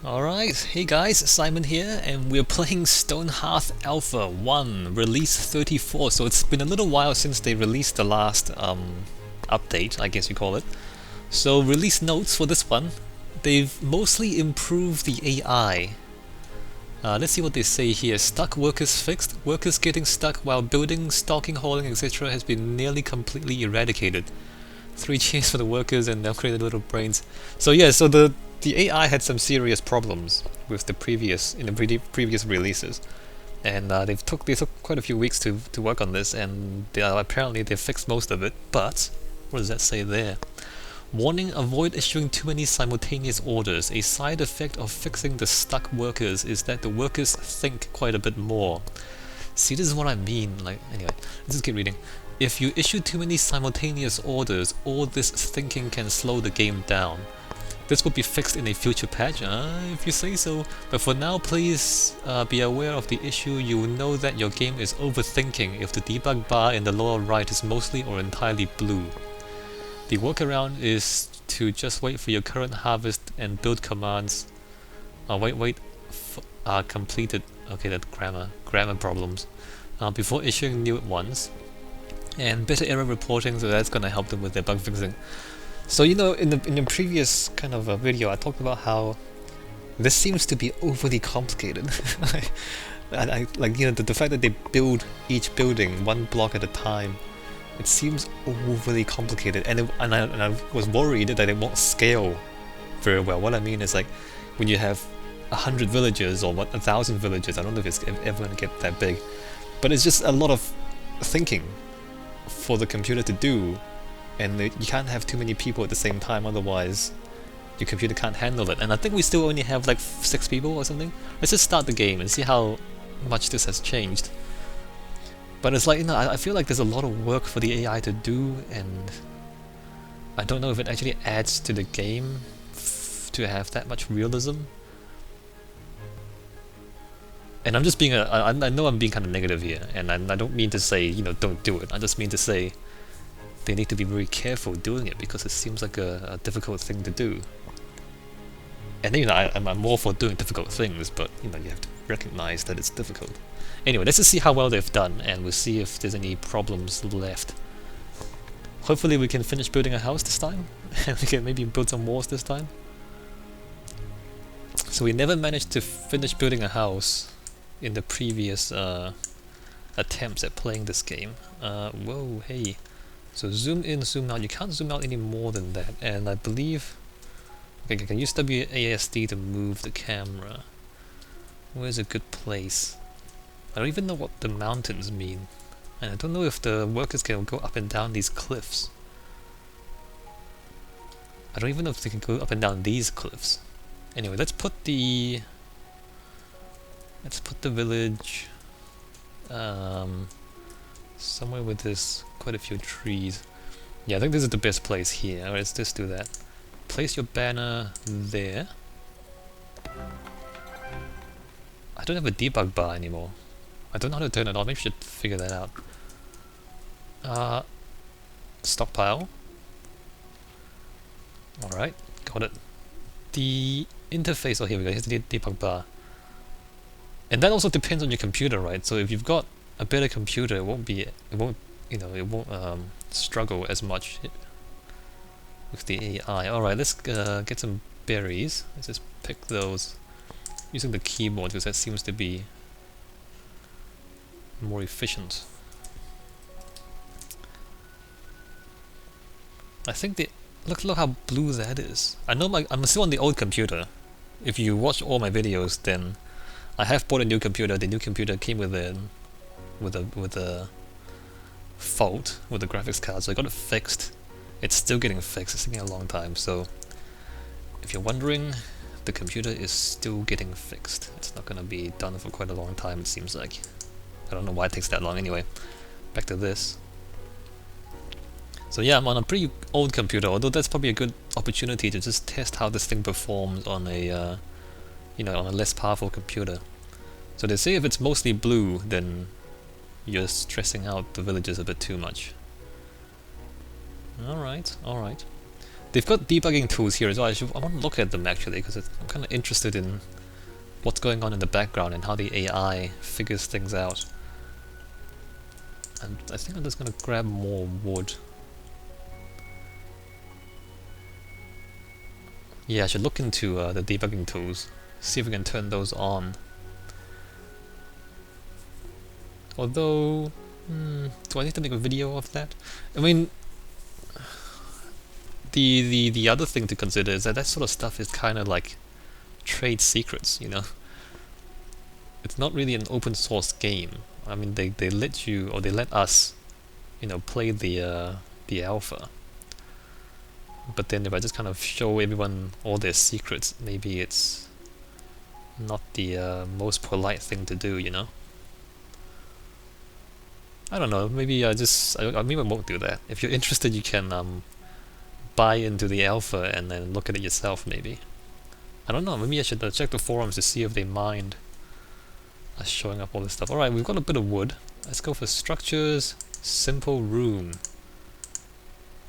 Alright, hey guys, Simon here, and we're playing Stonehearth Alpha 1, release 34, so it's been a little while since they released the last update, I guess you call it. So release notes for this one, they've mostly improved the AI. Let's see what they say here. Stuck workers fixed. Workers getting stuck while building, stocking, hauling, etc. has been nearly completely eradicated. 3 cheers for the workers and upgraded little brains. So yeah, so the AI had some serious problems with the previous previous releases, and they took quite a few weeks to work on this, and apparently they fixed most of it. But what does that say there? Warning: avoid issuing too many simultaneous orders. A side effect of fixing the stuck workers is that the workers think quite a bit more. See, this is what I mean. Like, anyway, let's just keep reading. If you issue too many simultaneous orders, all this thinking can slow the game down. This will be fixed in a future patch, if you say so. But for now, please be aware of the issue. You will know that your game is overthinking if the debug bar in the lower right is mostly or entirely blue. The workaround is to just wait for your current harvest and build commands. Are completed. Okay, that's grammar problems. Before issuing new ones. And better error reporting, so that's gonna help them with their bug fixing. So in the previous kind of video, I talked about how this seems to be overly complicated. The fact that they build each building one block at a time, it seems overly complicated, and I was worried that it won't scale very well. What I mean is, like, when you have 100 villagers or 1,000 villagers, I don't know if it's ever going to get that big, but it's just a lot of thinking for the computer to do. And you can't have too many people at the same time, otherwise your computer can't handle it. And I think we still only have like 6 people or something. Let's just start the game and see how much this has changed. But it's like, I feel like there's a lot of work for the AI to do, and I don't know if it actually adds to the game to have that much realism. And I'm just being I know I'm being kind of negative here, and I don't mean to say, don't do it. I just mean to say they need to be very careful doing it, because it seems like a difficult thing to do. And I'm all for doing difficult things, but you have to recognize that it's difficult. Anyway, let's just see how well they've done, and we'll see if there's any problems left. Hopefully we can finish building a house this time, and we can maybe build some walls this time. So we never managed to finish building a house in the previous attempts at playing this game. Whoa, hey. So zoom in, zoom out. You can't zoom out any more than that, and I believe... Okay, I can use WASD to move the camera. Where's a good place? I don't even know what the mountains mean, and I don't know if the workers can go up and down these cliffs. I don't even know if they can go up and down these cliffs. Anyway, let's put the village somewhere with this quite a few trees. Yeah, I think this is the best place here. Alright, let's just do that. Place your banner there. I don't have a debug bar anymore. I don't know how to turn it on. Maybe I should figure that out. Stockpile. Alright, got it. The interface, oh here we go, here's the debug bar. And that also depends on your computer, right? So if you've got a better computer, it won't struggle as much with the AI. Alright, let's get some berries. Let's just pick those using the keyboard, because that seems to be more efficient. I think look how blue that is. I know I'm still on the old computer. If you watch all my videos, then I have bought a new computer. The new computer came with a fault with the graphics card, so I got it fixed. It's still getting fixed. It's taking a long time. So if you're wondering, the computer is still getting fixed. It's not gonna be done for quite a long time, it seems like. I don't know why it takes that long. Anyway, back to this. So yeah, I'm on a pretty old computer, although that's probably a good opportunity to just test how this thing performs on a on a less powerful computer. So they say if it's mostly blue, then you're stressing out the villagers a bit too much. Alright, alright. They've got debugging tools here as well. I want to look at them actually, because I'm kind of interested in what's going on in the background and how the AI figures things out. And I think I'm just going to grab more wood. Yeah, I should look into the debugging tools, see if we can turn those on. Although, do I need to make a video of that? I mean, the other thing to consider is that that sort of stuff is kind of like trade secrets, you know. It's not really an open source game. I mean, they let you, or they let us, you know, play the alpha. But then if I just kind of show everyone all their secrets, maybe it's not the most polite thing to do, you know. I don't know. Maybe maybe I won't do that. If you're interested, you can buy into the alpha and then look at it yourself. Maybe. I don't know. Maybe I should check the forums to see if they mind us showing up all this stuff. All right, we've got a bit of wood. Let's go for structures. Simple room.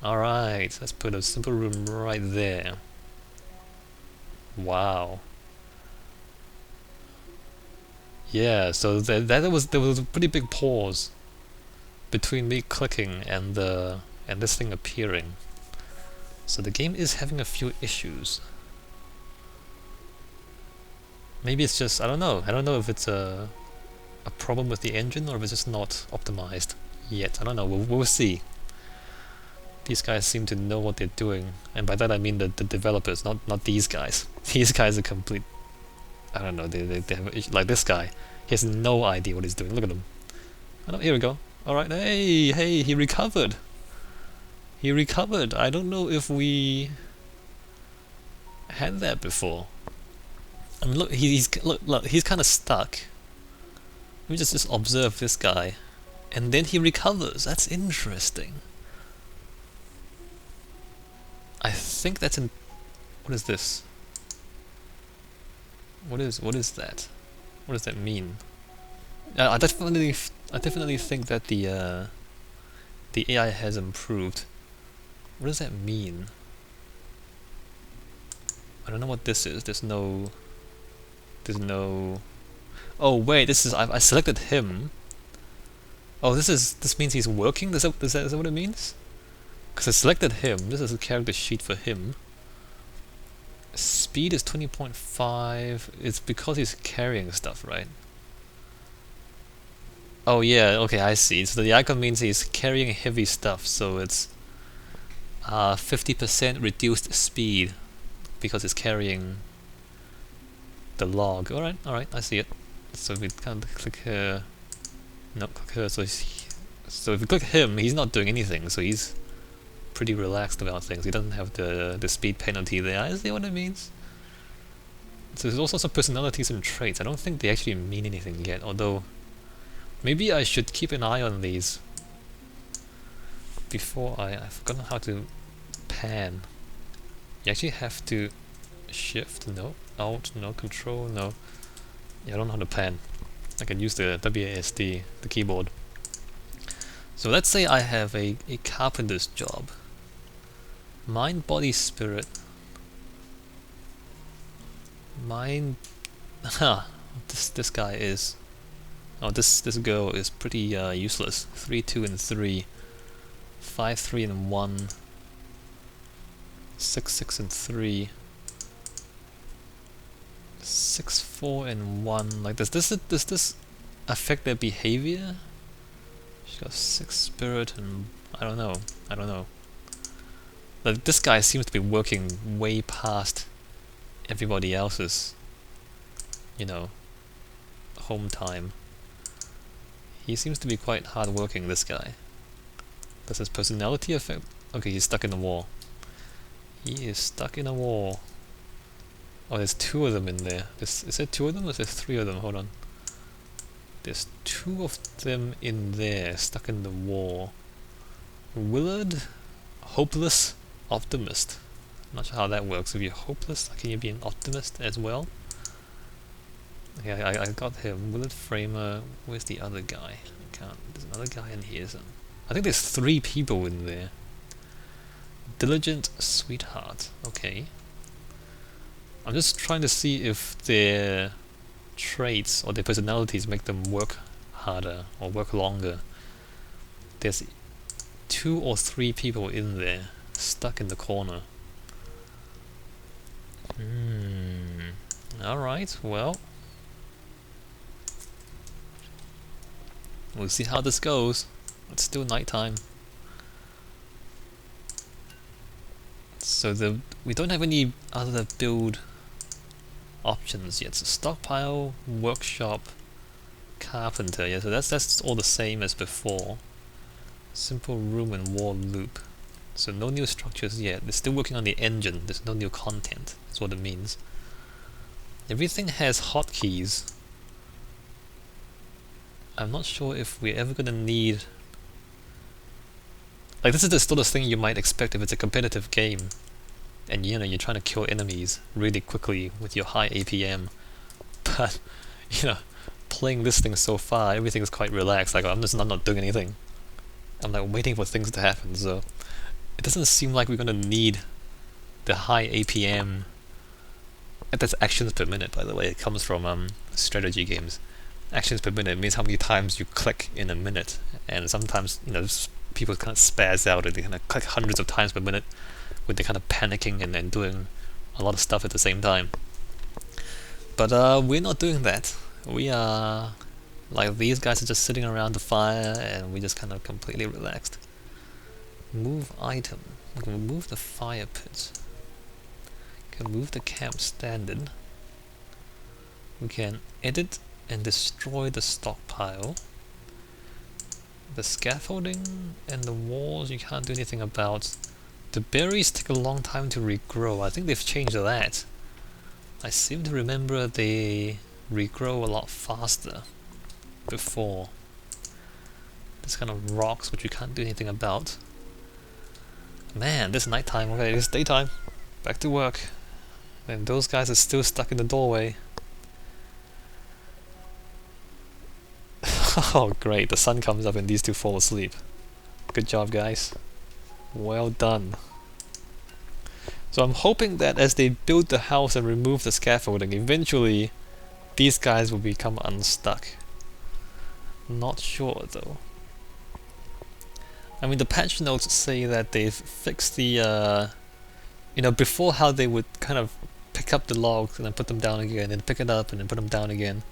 All right, let's put a simple room right there. Wow. Yeah. So there was a pretty big pause between me clicking and this thing appearing. So the game is having a few issues. Maybe it's just, I don't know if it's a problem with the engine or if it's just not optimized yet. I don't know, we'll see. These guys seem to know what they're doing, and by that I mean the developers, not these guys. These guys are complete, I don't know, they have, like this guy, he has no idea what he's doing. Look at him. Oh, here we go. Alright, hey, he recovered. He recovered. I don't know if we had that before. I mean, look, he's kind of stuck. Let me just observe this guy, and then he recovers. That's interesting. I think that's in. What is this? What is that? What does that mean? I definitely think that the AI has improved. What does that mean? I don't know what this is. There's no. Oh wait, this is. I selected him. Oh, this means he's working. Is that what it means? Because I selected him. This is a character sheet for him. Speed is 20.5. It's because he's carrying stuff, right? Oh yeah. Okay, I see. So the icon means he's carrying heavy stuff. So it's 50% reduced speed because it's carrying the log. Alright, I see it. So we kind of click here. No, click here. So if we click him, he's not doing anything. So he's pretty relaxed about things. He doesn't have the speed penalty there. I see what it means. So there's also some personalities and traits. I don't think they actually mean anything yet. Although maybe I should keep an eye on these before I've forgotten how to pan. You actually have to shift, no, alt, no, control, no. Yeah, I don't know how to pan. I can use the WASD, the keyboard. So let's say I have a carpenter's job. Mind, body, spirit. Mind. This guy is. Oh, this girl is pretty useless. 3, 2, and 3. 5, 3, and 1. 6, 6, and 3. 6, 4, and 1. Like, does this affect their behavior? She's got 6 spirit and I don't know. Like, this guy seems to be working way past everybody else's, you know, home time. He seems to be quite hard working, this guy. Does his personality affect? Okay, he's stuck in the wall. He is stuck in a wall. Oh, there's 2 of them in there. Is there 2 of them or is there 3 of them? Hold on. There's 2 of them in there, stuck in the wall. Willard? Hopeless? Optimist. Not sure how that works. If you're hopeless, can you be an optimist as well? Okay, I got him. Willard Framer. Where's the other guy? I can't. There's another guy in here. I think there's 3 people in there. Diligent Sweetheart. Okay. I'm just trying to see if their traits or their personalities make them work harder or work longer. There's 2 or 3 people in there, stuck in the corner. Alright, well. We'll see how this goes. It's still nighttime. So we don't have any other build options yet. So stockpile, workshop, carpenter. Yeah, so that's all the same as before. Simple room and wall loop. So no new structures yet. They're still working on the engine. There's no new content. That's what it means. Everything has hotkeys. I'm not sure if we're ever gonna need... Like, this is the sort of thing you might expect if it's a competitive game and you know you're trying to kill enemies really quickly with your high APM. But you know, playing this thing so far, everything's quite relaxed. Like, I'm not doing anything. I'm like waiting for things to happen, so it doesn't seem like we're gonna need the high APM. And that's actions per minute, by the way. It comes from strategy games. Actions per minute means how many times you click in a minute, and sometimes, you know, people kind of spaz out and they kind of click hundreds of times per minute when they're kind of panicking and then doing a lot of stuff at the same time. But we're not doing that. We are like, these guys are just sitting around the fire and we're just kind of completely relaxed. Move item. We can move the fire pit. We can move the camp standard. We can edit and destroy the stockpile. The scaffolding and the walls you can't do anything about. The berries take a long time to regrow. I think they've changed that. I seem to remember they regrow a lot faster before. This kind of rocks which you can't do anything about. Man, this nighttime. Okay, it's daytime. Back to work. And those guys are still stuck in the doorway. Oh great, the sun comes up and these two fall asleep. Good job, guys. Well done. So I'm hoping that as they build the house and remove the scaffolding, eventually these guys will become unstuck. Not sure though. I mean, the patch notes say that they've fixed the, you know, before how they would kind of pick up the logs and then put them down again, and pick it up and then put them down again.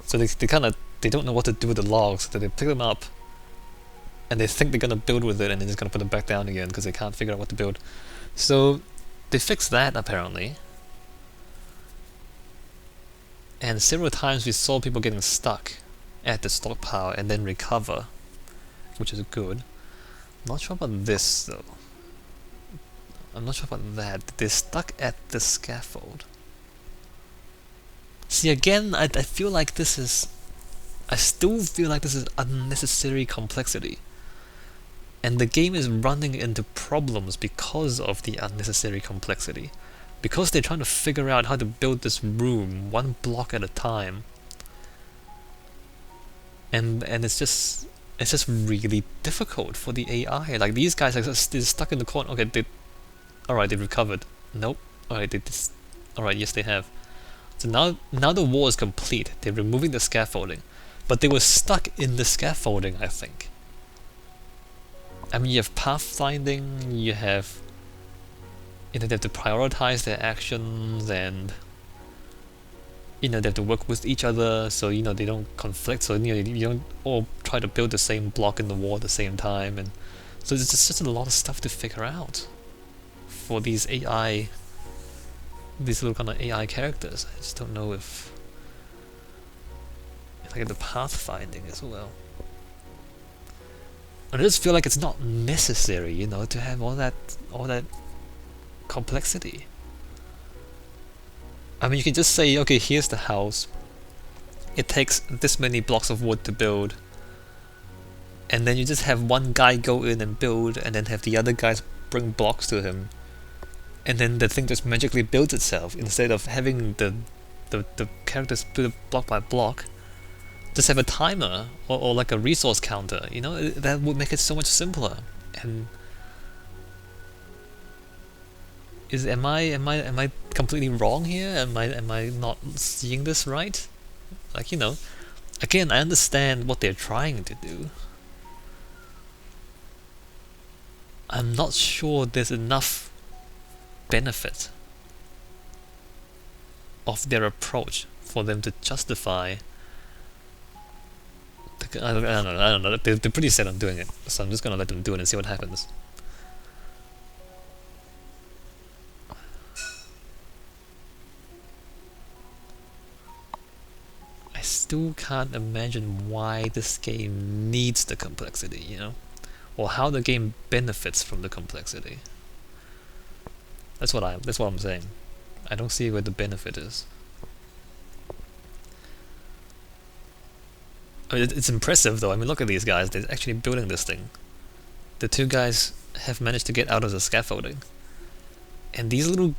So they don't know what to do with the logs, so they pick them up and they think they're gonna build with it and they're just gonna put them back down again because they can't figure out what to build. So they fixed that apparently. And several times we saw people getting stuck at the stockpile and then recover, which is good. Not sure about this though. I'm not sure about that. They're stuck at the scaffold. See, again, I feel like this is... I still feel like this is unnecessary complexity. And the game is running into problems because of the unnecessary complexity. Because they're trying to figure out how to build this room one block at a time. And it's just really difficult for the AI. Like, these guys are just, they're stuck in the corner. Okay, alright, they've recovered. Nope. Alright, alright, yes they have. So now the wall is complete. They're removing the scaffolding. But they were stuck in the scaffolding, I think. I mean, you have pathfinding, you have... You know, they have to prioritize their actions, and... You know, they have to work with each other, so, you know, they don't conflict, so, you know, you don't all try to build the same block in the wall at the same time, and... So there's just a lot of stuff to figure out for these AI... These little kind of AI characters. I just don't know if I get the pathfinding as well. And I just feel like it's not necessary, you know, to have all that complexity. I mean, you can just say, okay, here's the house. It takes this many blocks of wood to build. And then you just have one guy go in and build, and then have the other guys bring blocks to him. And then the thing just magically builds itself, instead of having the characters build block by block. Just have a timer or like a resource counter, you know, that would make it so much simpler. And Am I completely wrong here? Am I not seeing this right? Like, again, I understand what they're trying to do. I'm not sure there's enough benefit of their approach for them to justify. I don't know. They're pretty set on doing it, so I'm just gonna let them do it and see what happens. I still can't imagine why this game needs the complexity, or how the game benefits from the complexity. That's what I'm saying. I don't see where the benefit is. I mean, it's impressive though. I mean, look at these guys. They're actually building this thing. The two guys have managed to get out of the scaffolding, and these little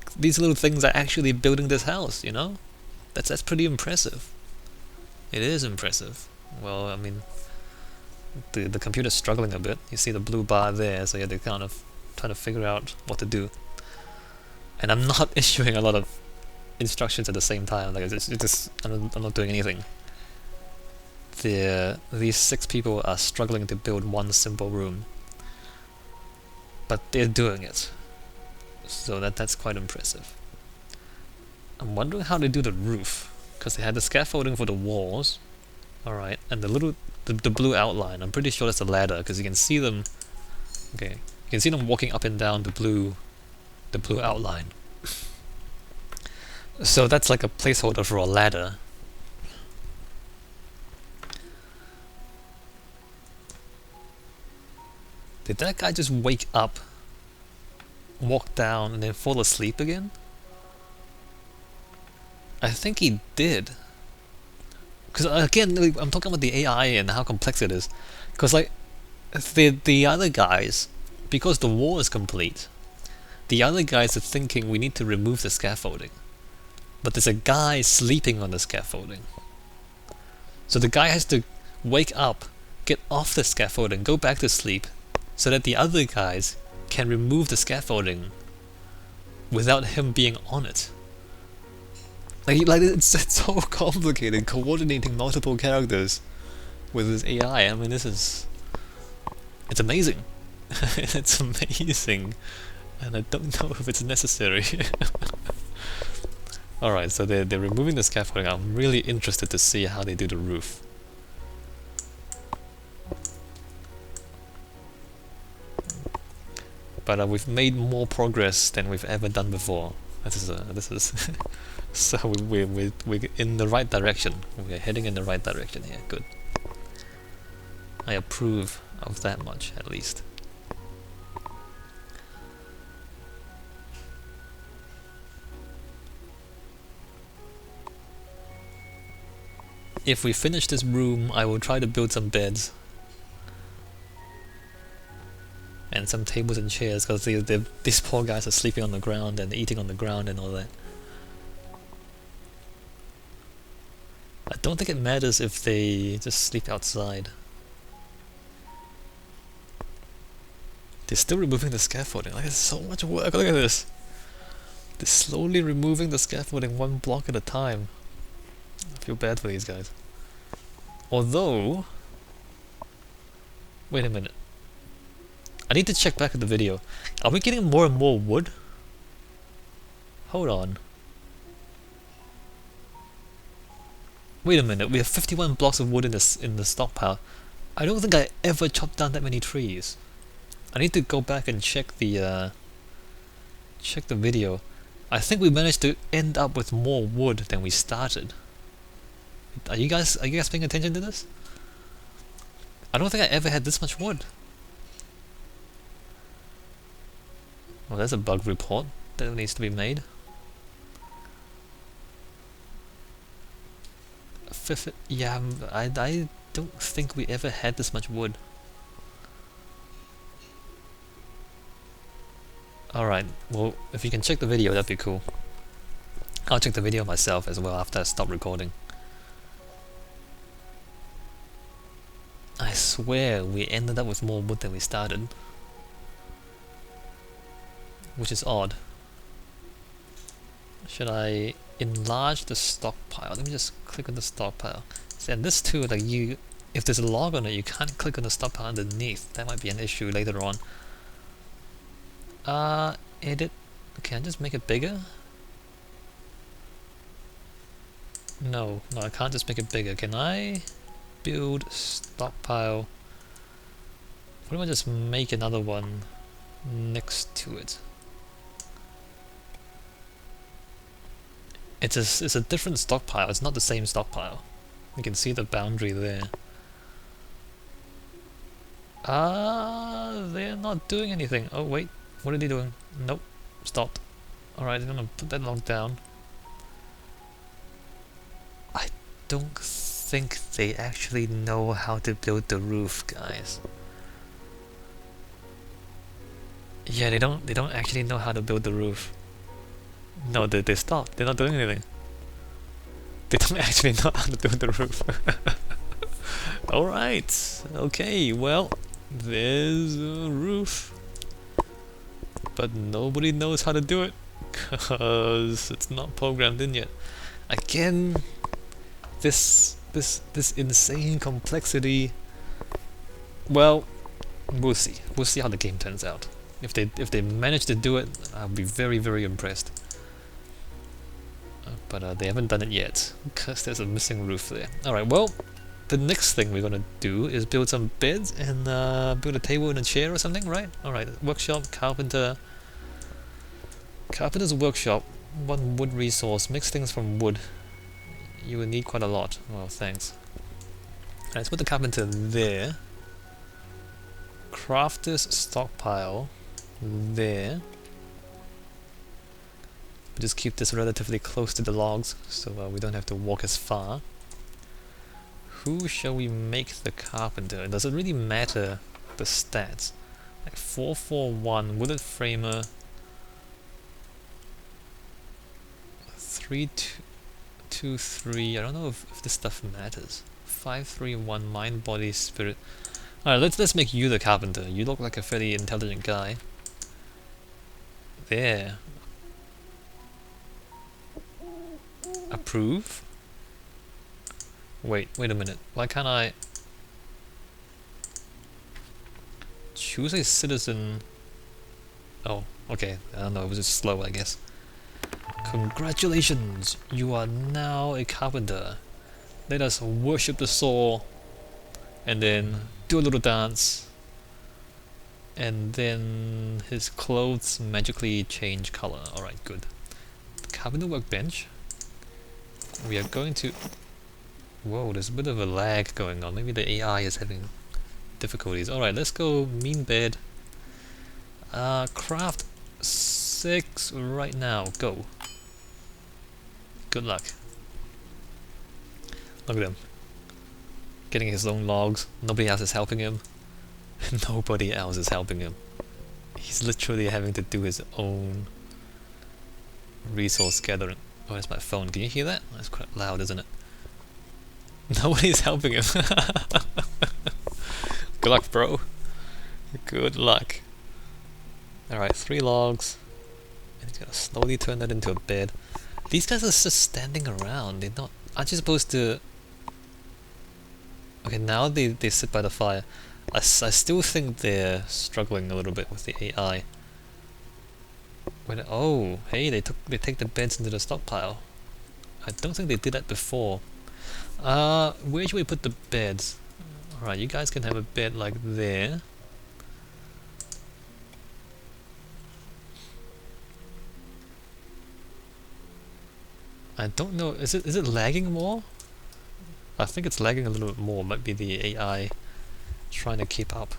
things are actually building this house. That's pretty impressive. It is impressive. Well, I mean, the computer's struggling a bit. You see the blue bar there, so they're kind of trying to figure out what to do. And I'm not issuing a lot of instructions at the same time. Like I'm not doing anything. These 6 people are struggling to build one simple room, but they're doing it. So that's quite impressive. I'm wondering how they do the roof, because they had the scaffolding for the walls. Alright, and the blue outline, I'm pretty sure that's a ladder, because you can see them. Okay, you can see them walking up and down the blue outline. So that's like a placeholder for a ladder. Did that guy just wake up, walk down, and then fall asleep again? I think he did. Because again, I'm talking about the AI and how complex it is. Because like, the other guys, because the wall is complete, the other guys are thinking we need to remove the scaffolding. But there's a guy sleeping on the scaffolding. So the guy has to wake up, get off the scaffolding, go back to sleep, so that the other guys can remove the scaffolding without him being on it. Like it's so complicated, coordinating multiple characters with this AI. I mean, it's amazing. It's amazing, and I don't know if it's necessary. Alright, so they're removing the scaffolding. I'm really interested to see how they do the roof. But we've made more progress than we've ever done before. This is so we're in the right direction. We're heading in the right direction here. Good. I approve of that much, at least. If we finish this room, I will try to build some beds and some tables and chairs, because these poor guys are sleeping on the ground and eating on the ground and all that. I don't think it matters if they just sleep outside. They're still removing the scaffolding. Like, it's so much work. Look at this. They're slowly removing the scaffolding one block at a time. I feel bad for these guys. Although, wait a minute. I need to check back at the video. Are we getting more and more wood? Hold on. Wait a minute, we have 51 blocks of wood in the stockpile. I don't think I ever chopped down that many trees. I need to go back and check the video. I think we managed to end up with more wood than we started. Are you guys paying attention to this? I don't think I ever had this much wood. Well, there's a bug report that needs to be made. Yeah, I don't think we ever had this much wood. Alright, well, if you can check the video, that'd be cool. I'll check the video myself as well after I stop recording. I swear we ended up with more wood than we started. Which is odd. Should I enlarge the stockpile? Let me just click on the stockpile. And this too, like if there's a log on it, you can't click on the stockpile underneath. That might be an issue later on. Edit. Can I just make it bigger? No, I can't just make it bigger. Can I build stockpile? What if I just make another one next to it? It's a different stockpile. It's not the same stockpile. You can see the boundary there. They're not doing anything. Oh wait, what are they doing? Nope, stopped. Alright, I'm gonna put that log down. I don't think they actually know how to build the roof, guys. Yeah, they don't actually know how to build the roof. No, they stopped. They're not doing anything. They don't actually know how to build the roof. Alright, okay, well, there's a roof. But nobody knows how to do it, because it's not programmed in yet. Again, this insane complexity. Well, we'll see. We'll see how the game turns out. If they manage to do it, I'll be very, very impressed. But they haven't done it yet, because there's a missing roof there. Alright, well, the next thing we're gonna do is build some beds and build a table and a chair or something, right? Alright, workshop, carpenter. Carpenter's workshop, 1 wood resource, mix things from wood. You will need quite a lot. Well, thanks. Alright, let's put the carpenter there. Crafter's stockpile there. Just keep this relatively close to the logs, so we don't have to walk as far. Who shall we make the carpenter? Does it really matter the stats? Like 441, wooded framer, 323. I don't know if this stuff matters. 531, mind, body, spirit. Alright, let's make you the carpenter. You look like a fairly intelligent guy. There. Approve? Wait a minute. Why can't I choose a citizen? Oh, okay. I don't know, it was just slow, I guess. Congratulations! You are now a carpenter. Let us worship the saw and then do a little dance. And then his clothes magically change color. Alright, good. Carpenter workbench. We are going to... Whoa, there's a bit of a lag going on. Maybe the AI is having difficulties. Alright, let's go mean bed. Craft 6 right now. Go. Good luck. Look at him. Getting his own logs. Nobody else is helping him. Nobody else is helping him. He's literally having to do his own resource gathering. Oh, that's my phone. Can you hear that? That's quite loud, isn't it? Nobody's helping him. Good luck, bro. Good luck. Alright, 3 logs. And he's gonna slowly turn that into a bed. These guys are just standing around. They're not... Aren't you supposed to... Okay, now they sit by the fire. I still think they're struggling a little bit with the AI. Oh, hey, they take the beds into the stockpile. I don't think they did that before. Where should we put the beds? Alright, you guys can have a bed like there. I don't know, is it lagging more? I think it's lagging a little bit more. Might be the AI trying to keep up.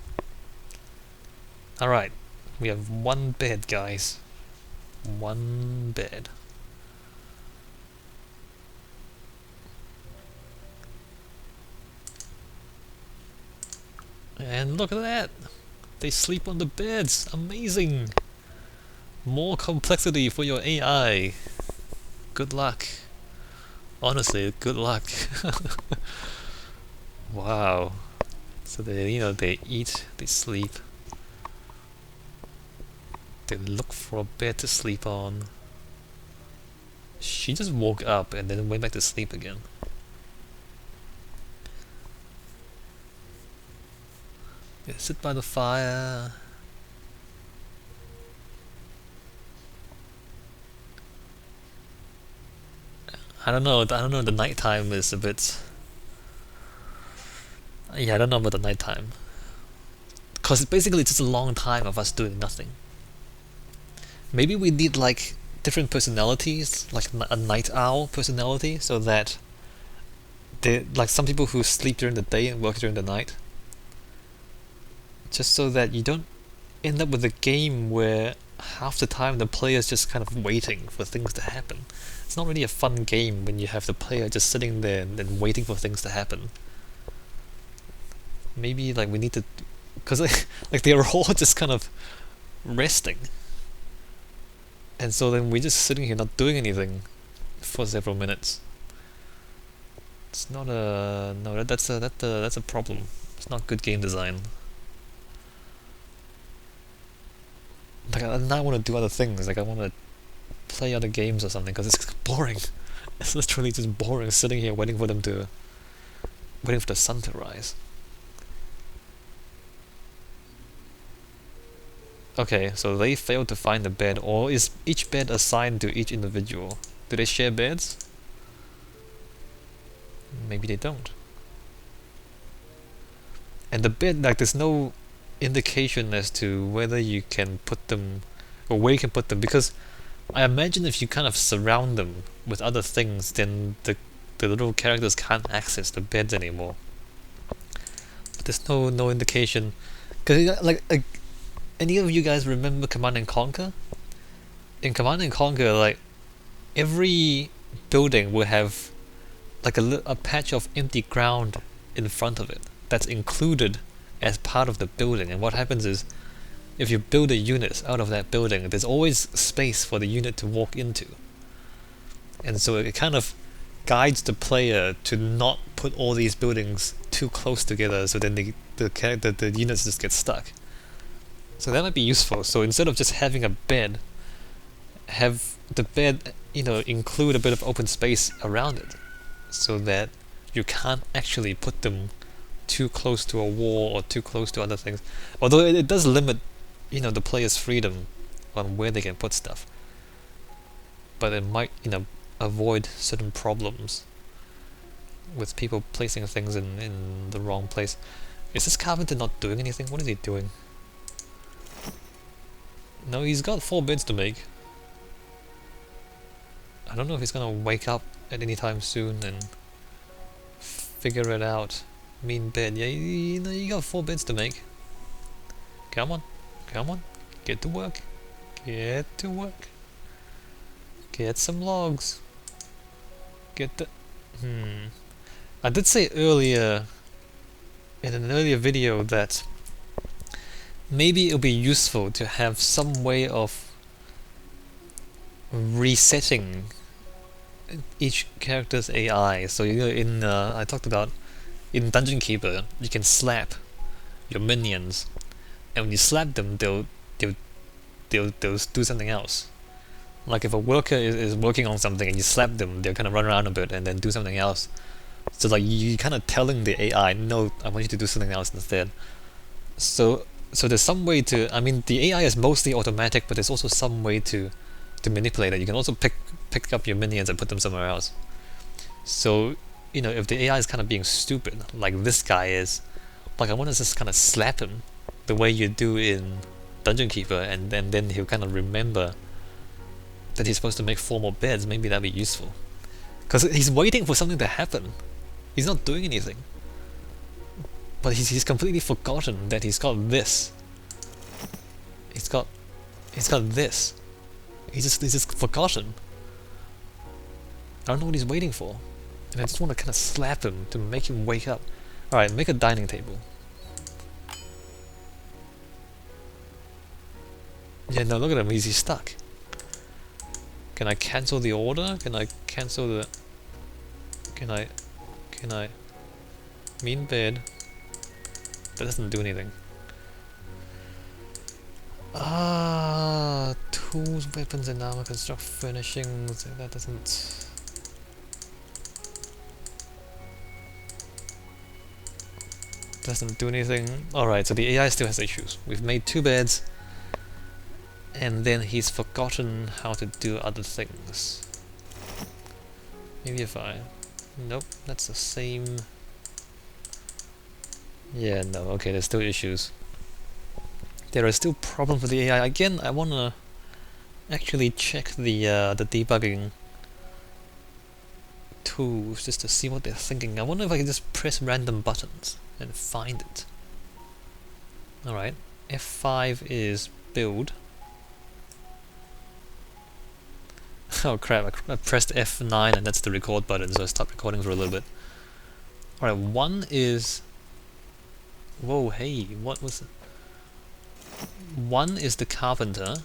Alright, we have 1 bed, guys. 1 bed. And look at that! They sleep on the beds! Amazing! More complexity for your AI! Good luck. Honestly, good luck. Wow. So they, they eat, they sleep. They look for a bed to sleep on. She just woke up and then went back to sleep again. Yeah, sit by the fire. I don't know. The nighttime is a bit. Yeah, I don't know about the nighttime. Because basically it's just a long time of us doing nothing. Maybe we need like different personalities, like a night owl personality, so that like some people who sleep during the day and work during the night. Just so that you don't end up with a game where half the time the player's just kind of waiting for things to happen. It's not really a fun game when you have the player just sitting there and then waiting for things to happen. Maybe like we need to, because like they're all just kind of resting, and so then we're just sitting here not doing anything for several minutes. It's not a no. That's a problem. It's not good game design. Like I now want to do other things. Like I want to play other games or something because it's boring. It's literally just boring sitting here waiting for the sun to rise. Okay, so they failed to find the bed, or is each bed assigned to each individual? Do they share beds? Maybe they don't. And the bed, like there's no indication as to whether you can put them, or where you can put them, because I imagine if you kind of surround them with other things, then the little characters can't access the beds anymore. But there's no indication, because like any of you guys remember Command and Conquer? In Command and Conquer, like every building will have like a patch of empty ground in front of it that's included as part of the building. And what happens is, if you build a unit out of that building, there's always space for the unit to walk into. And so it kind of guides the player to not put all these buildings too close together, so then the units just get stuck. So that might be useful. So instead of just having a bed, have the bed, include a bit of open space around it, so that you can't actually put them too close to a wall or too close to other things. Although it does limit, the player's freedom on where they can put stuff. But it might, avoid certain problems with people placing things in the wrong place. Is this carpenter not doing anything? What is he doing? No, he's got 4 beds to make. I don't know if he's gonna wake up at any time soon and figure it out. Mean bed. Yeah, you got 4 beds to make. Come on. Come on. Get to work. Get to work. Get some logs. Get the... I did say earlier, in an earlier video, that maybe it'll be useful to have some way of resetting each character's AI. So I talked about in Dungeon Keeper, you can slap your minions, and when you slap them, they'll do something else. Like if a worker is working on something and you slap them, they'll kind of run around a bit and then do something else. So like you kind of telling the AI, no, I want you to do something else instead. So there's some way to, I mean, the AI is mostly automatic, but there's also some way to manipulate it. You can also pick up your minions and put them somewhere else. So, if the AI is kind of being stupid, like this guy is, like I want to just kind of slap him the way you do in Dungeon Keeper, and then he'll kind of remember that he's supposed to make 4 more beds. Maybe that'd be useful. Because he's waiting for something to happen. He's not doing anything. But he's completely forgotten that he's got this. He's got this. He's just forgotten. I don't know what he's waiting for. And I just want to kind of slap him to make him wake up. Alright, make a dining table. Yeah, no, look at him, he's stuck. Can I cancel the order? Can I cancel the... Can I... Mean bed. That doesn't do anything. tools, weapons and armor, construct furnishings. That doesn't do anything. Alright, so the AI still has issues. We've made 2 beds, and then he's forgotten how to do other things. Maybe if I... Nope, that's the same... Yeah, no, okay, there's still issues. There are still problems with the AI. Again, I wanna actually check the debugging tools just to see what they're thinking. I wonder if I can just press random buttons and find it. Alright, F5 is build. Oh crap, I pressed F9 and that's the record button, so I stopped recording for a little bit. Alright, 1 is... Whoa, hey, what was it? 1 is the carpenter.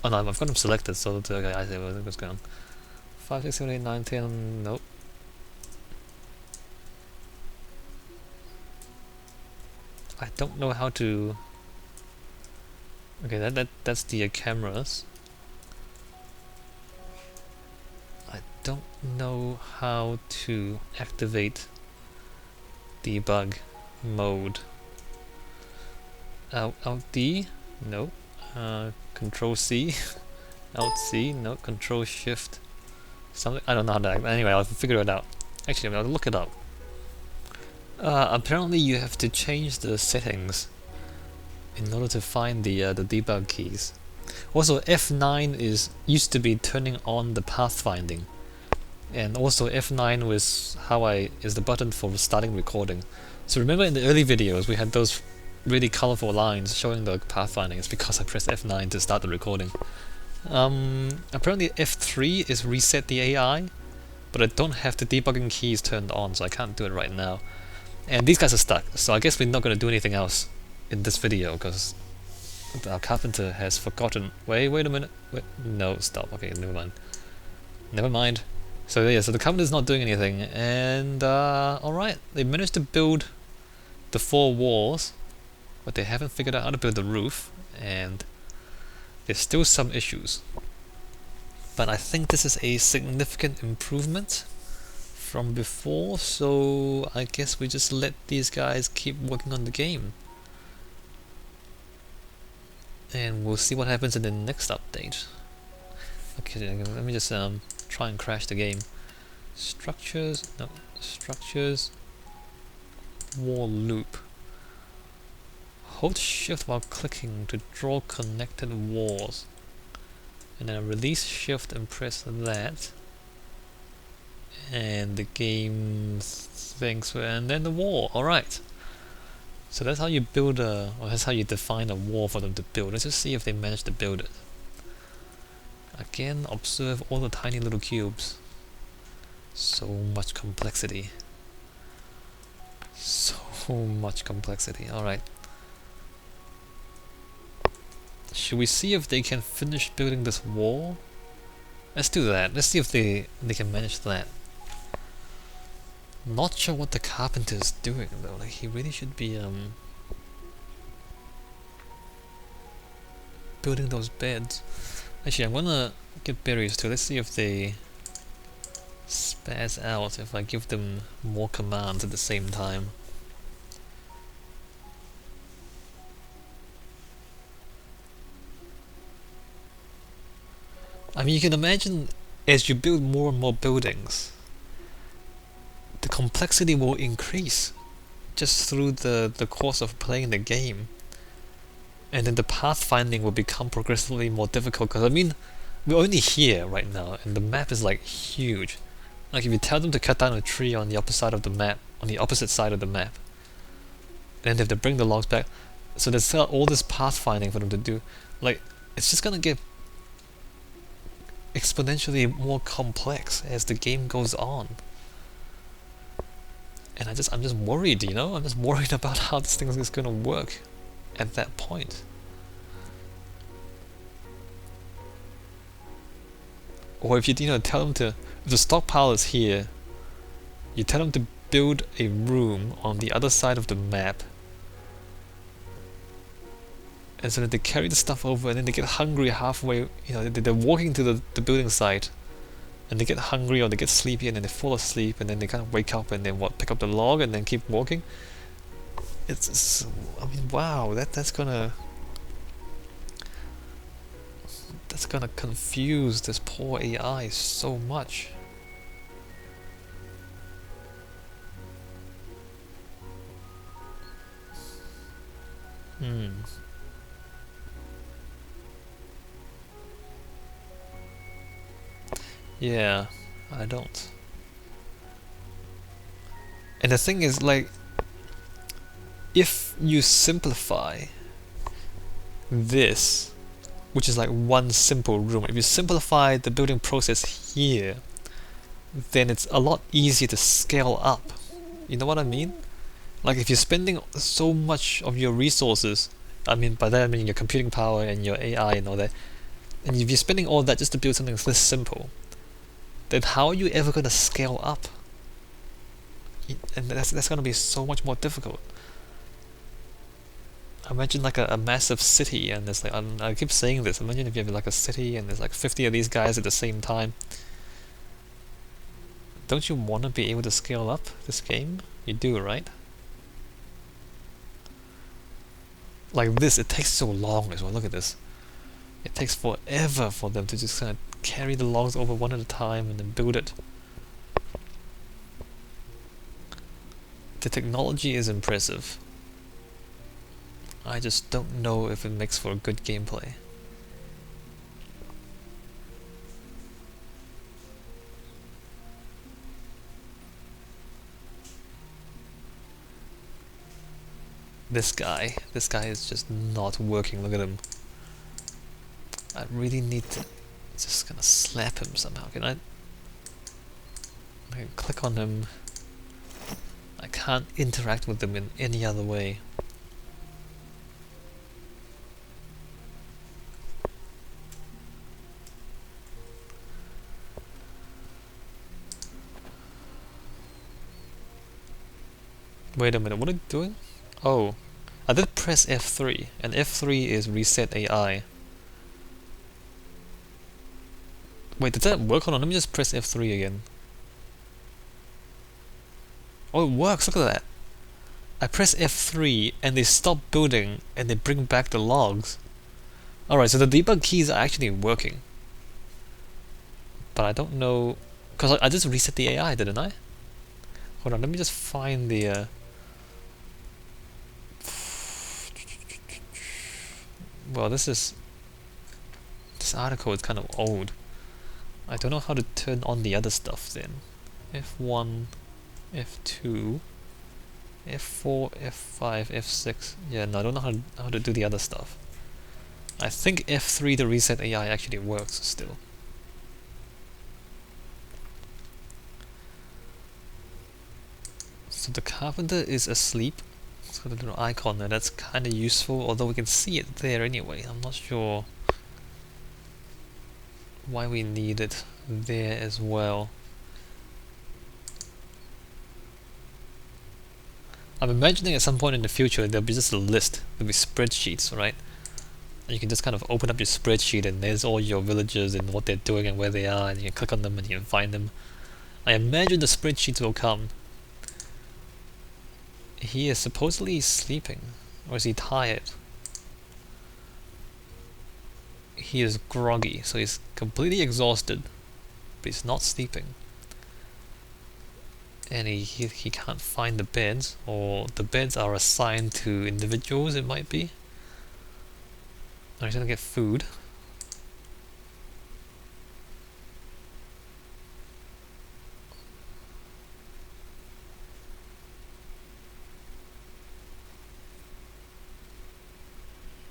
Oh no, I've got them selected, so okay, I see what's going on. 5, 6, 7, 8, 9, 10, nope. I don't know how to... Okay, that's the cameras. I don't know how to activate debug mode. Alt D? No. Control C? Alt C? No. Control Shift? Something, I don't know how to act. Anyway, I'll figure it out. Actually, I'll look it up. Apparently you have to change the settings in order to find the debug keys. Also, F9 used to be turning on the pathfinding, and also F9 is the button for starting recording. So remember in the early videos we had those really colorful lines showing the pathfinding. It's because I pressed F9 to start the recording. Apparently F3 is reset the AI, but I don't have the debugging keys turned on, so I can't do it right now. And these guys are stuck, so I guess we're not going to do anything else in this video because our carpenter has forgotten. Wait a minute. Wait, no, stop. Okay, never mind. Never mind. So yeah, so the carpenter's not doing anything, and alright, they managed to build the 4 walls, but they haven't figured out how to build the roof, and there's still some issues. But I think this is a significant improvement from before, so I guess we just let these guys keep working on the game. And we'll see what happens in the next update. Okay, let me just try and crash the game. Structures, no, structures, wall loop. Hold shift while clicking to draw connected walls. And then release shift and press that. And the game thinks, and then the wall, alright. So that's how you build or that's how you define a wall for them to build. Let's just see if they manage to build it. Again, observe all the tiny little cubes. So much complexity. So much complexity. Alright. Should we see if they can finish building this wall? Let's do that. Let's see if they can manage that. Not sure what the carpenter's doing though. Like, he really should be building those beds. Actually, I'm gonna get berries too. Let's see if they spaz out if I give them more commands at the same time. I mean, you can imagine as you build more and more buildings, the complexity will increase just through the course of playing the game. And then the pathfinding will become progressively more difficult, because I mean, we're only here right now, and the map is like huge. Like if you tell them to cut down a tree on the opposite side of the map, and then they have to bring the logs back, so there's all this pathfinding for them to do. Like, it's just gonna get exponentially more complex as the game goes on. And I'm just worried, you know? I'm just worried about how this thing is gonna work at that point. Or if you tell them to, if the stockpile is here, you tell them to build a room on the other side of the map, And so then they carry the stuff over, and then they get hungry halfway. You know, they're walking to the building site, and they get hungry or they get sleepy, and then they fall asleep, and then they kind of wake up and then pick up the log and then keep walking. It's I mean, wow, that's gonna confuse this poor AI so much. Yeah, I don't. And the thing is, like, if you simplify this, which is like one simple room, if you simplify the building process here, then it's a lot easier to scale up. You know what I mean? Like, if you're spending so much of your resources, I mean, by that I mean your computing power and your AI and all that, and if you're spending all that just to build something this simple, then how are you ever going to scale up? And that's going to be so much more difficult. Imagine like a massive city, and there's like, I keep saying this, imagine if you have like a city and there's like 50 of these guys at the same time. Don't you want to be able to scale up this game? You do, right? Like this, it takes so long as well. Look at this. It takes forever for them to just kind of carry the logs over one at a time and then build it. The technology is impressive. I just don't know if it makes for good gameplay. This guy is just not working. Look at him. I really need to just gonna slap him somehow. Can I can click on him. I can't interact with them in any other way. Wait a minute, what are you doing? Oh, I did press F3, and F3 is reset AI. Wait, did that work? Hold on, let me just press F3 again. Oh, it works, look at that. I press F3 and they stop building and they bring back the logs. Alright, so the debug keys are actually working. But I don't know, because I just reset the AI, didn't I? Hold on, let me just find the well, this article is kind of old. I don't know how to turn on the other stuff then. F1, F2, F4, F5, F6. Yeah, no, I don't know how to do the other stuff. I think F3 to reset AI actually works still. So the carpenter is asleep. It's got a little icon there, that's kind of useful, although we can see it there anyway. I'm not sure why we need it there as well. I'm imagining at some point in the future there'll be just a list, there'll be spreadsheets, right? And you can just kind of open up your spreadsheet and there's all your villagers and what they're doing and where they are, and you can click on them and you can find them. I imagine the spreadsheets will come. He is supposedly sleeping, or is he tired? He is groggy, so he's completely exhausted, but he's not sleeping. And he can't find the beds, or the beds are assigned to individuals, it might be. Or he's gonna get food.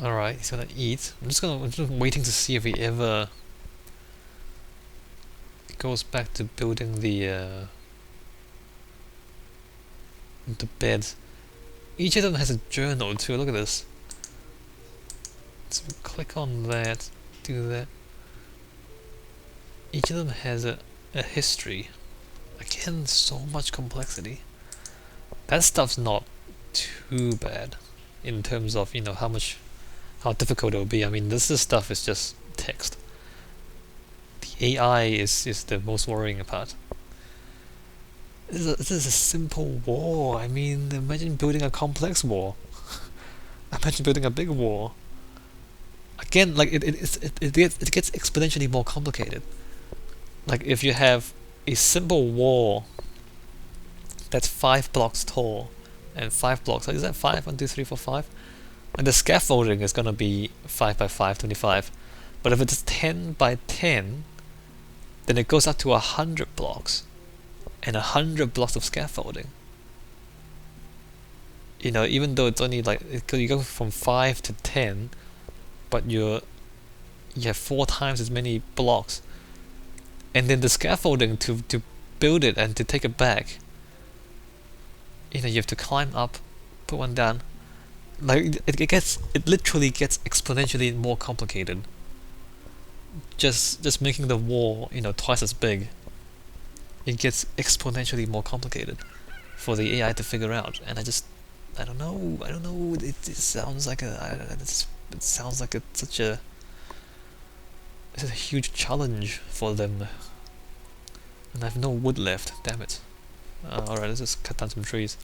Alright, he's gonna eat. I'm just waiting to see if he ever goes back to building the beds. Each of them has a journal too, look at this. So click on that, do that. Each of them has a history. Again, so much complexity. That stuff's not too bad in terms of, you know, how much how difficult it will be. I mean, this stuff is just text. The AI is the most worrying part. This is a simple wall. I mean, imagine building a complex wall. Imagine building a big wall. Again, like it gets exponentially more complicated. Like if you have a simple wall that's 5 blocks tall and 5 blocks. Is that 5? 1, 2, 3, 4, 5? And the scaffolding is gonna be 5 by 5, 25. But if it's 10 by 10, then it goes up to 100 blocks. And 100 blocks of scaffolding. You know, even though it's only like you go from 5 to 10, but you have 4 times as many blocks, and then the scaffolding to build it and to take it back. You know, you have to climb up, put one down. Like it literally gets exponentially more complicated. Just making the wall, you know, twice as big. It gets exponentially more complicated for the AI to figure out, and I don't know. It sounds like it sounds like it's a huge challenge for them, and I have no wood left. Damn it! All right, let's just cut down some trees.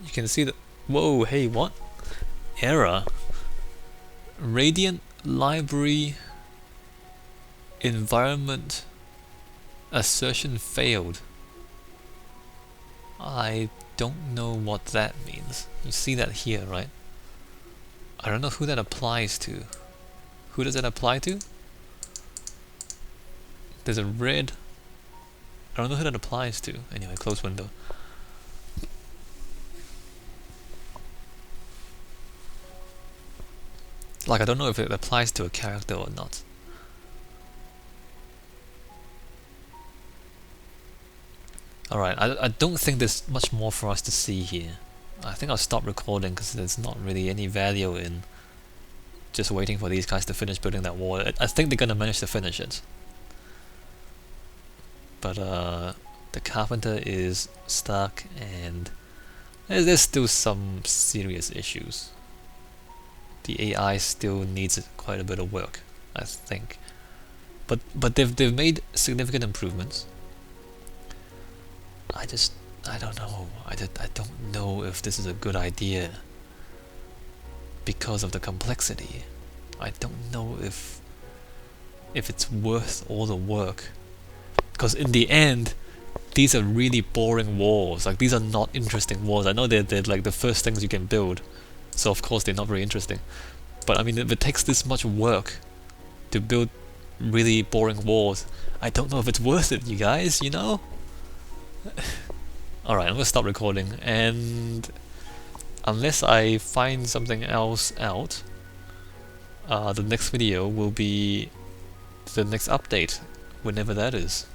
You can see that. Whoa! Hey, what? Error. Radiant library environment assertion failed. I don't know what that means. You see that here, right? I don't know who that applies to. Who does that apply to? There's a red. I don't know who that applies to. Anyway, close window. Like, I don't know if it applies to a character or not. Alright, I don't think there's much more for us to see here. I think I'll stop recording because there's not really any value in just waiting for these guys to finish building that wall. I think they're gonna manage to finish it. But the carpenter is stuck and there's still some serious issues. The AI still needs quite a bit of work, I think. But they've made significant improvements. I don't know. I don't know if this is a good idea because of the complexity. I don't know if it's worth all the work. Because in the end, these are really boring walls. Like, these are not interesting walls. I know they're like the first things you can build, so of course they're not very interesting. But I mean, if it takes this much work to build really boring walls, I don't know if it's worth it, you guys, you know? Alright, I'm gonna stop recording, and unless I find something else out, the next video will be the next update, whenever that is.